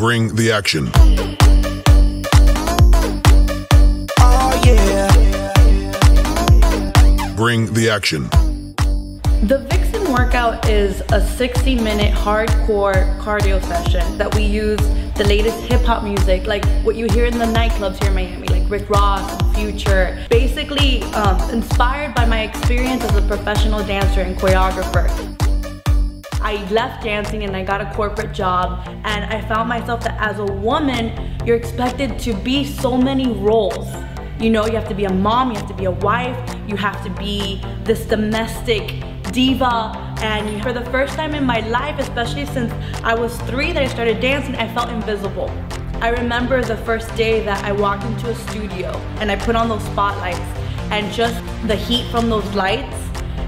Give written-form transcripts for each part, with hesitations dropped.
Bring the action. Oh yeah. Bring the action. The Vixen workout is a 60-minute hardcore cardio session that we use the latest hip-hop music, like what you hear in the nightclubs here in Miami, like Rick Ross and Future. Basically inspired by my experience as a professional dancer and choreographer. I left dancing and I got a corporate job, and I found myself that as a woman, you're expected to be so many roles. You know, you have to be a mom, you have to be a wife, you have to be this domestic diva. And for the first time in my life, especially since I was 3 that I started dancing, I felt invisible. I remember the first day that I walked into a studio and I put on those spotlights, and just the heat from those lights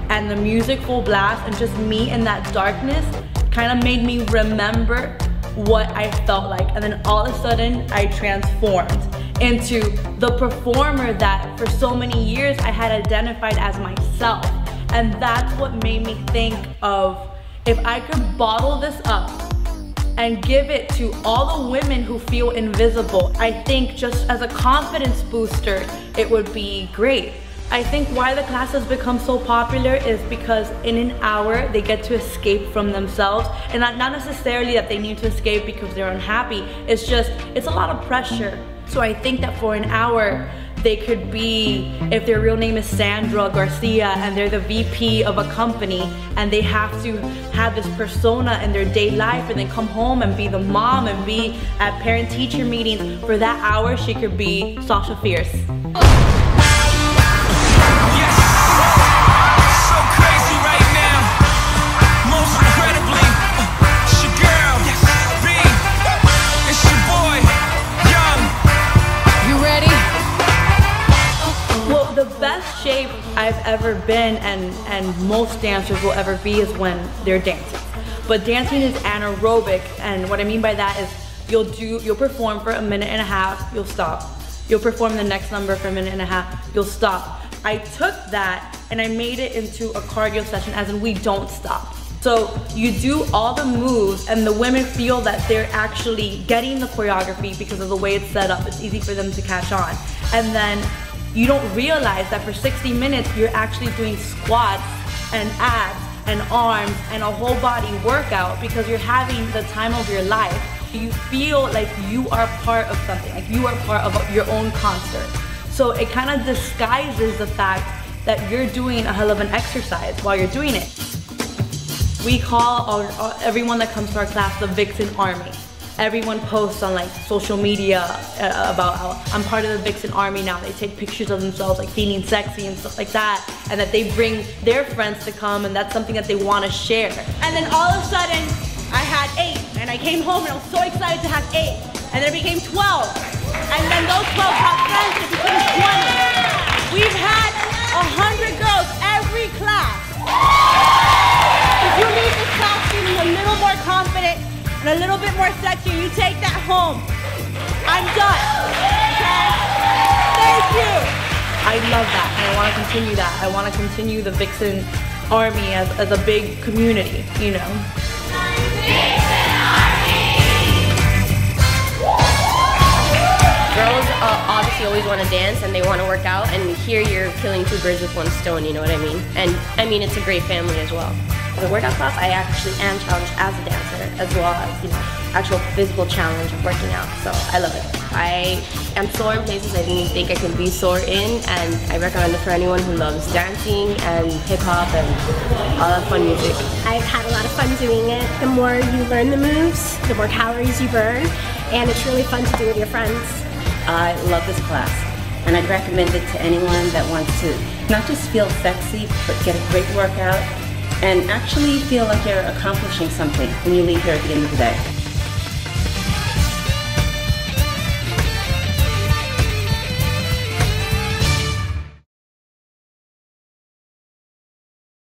and the music full blast and just me in that darkness kind of made me remember what I felt like. And then all of a sudden I transformed into the performer that for so many years I had identified as myself. And that's what made me think of, if I could bottle this up and give it to all the women who feel invisible, I think just as a confidence booster, it would be great. I think why the class has become so popular is because in an hour they get to escape from themselves, and not necessarily that they need to escape because they're unhappy. It's just, it's a lot of pressure. So I think that for an hour they could be, if their real name is Sandra Garcia and they're the VP of a company and they have to have this persona in their day life and then come home and be the mom and be at parent-teacher meetings, for that hour she could be Sasha Fierce. Shape I've ever been and most dancers will ever be is when they're dancing. But dancing is anaerobic, and what I mean by that is you'll perform for a minute and a half, you'll stop. You'll perform the next number for a minute and a half, you'll stop. I took that and I made it into a cardio session, as in we don't stop. So you do all the moves and the women feel that they're actually getting the choreography because of the way it's set up. It's easy for them to catch on. And then you don't realize that for 60 minutes, you're actually doing squats and abs and arms and a whole body workout because you're having the time of your life. You feel like you are part of something, like you are part of your own concert. So it kind of disguises the fact that you're doing a hell of an exercise while you're doing it. We call everyone that comes to our class the Vixen Army. Everyone posts on like social media about how I'm part of the Vixen Army now. They take pictures of themselves like feeling sexy and stuff like that, and that they bring their friends to come, and that's something that they want to share. And then all of a sudden I had 8, and I came home and I was so excited to have 8, and then it became 12, and then those 12 got friends, it became 20. We've had 100 girls every class. If you leave this class feeling a little more confident and a little bit more sexy, you take that home. I'm done, okay? Thank you. I love that, and I want to continue that. I want to continue the Vixen Army as a big community, you know? Girls obviously always want to dance and they want to work out, and here you're killing 2 birds with 1 stone, you know what I mean? And I mean, it's a great family as well. The workout class, I actually am challenged as a dancer, as well as, you know, actual physical challenge of working out. So I love it. I am sore in places I didn't think I could be sore in, and I recommend it for anyone who loves dancing and hip hop and all that fun music. I've had a lot of fun doing it. The more you learn the moves, the more calories you burn, and it's really fun to do with your friends. I love this class, and I'd recommend it to anyone that wants to not just feel sexy, but get a great workout and actually feel like you're accomplishing something when you leave here at the end of the day.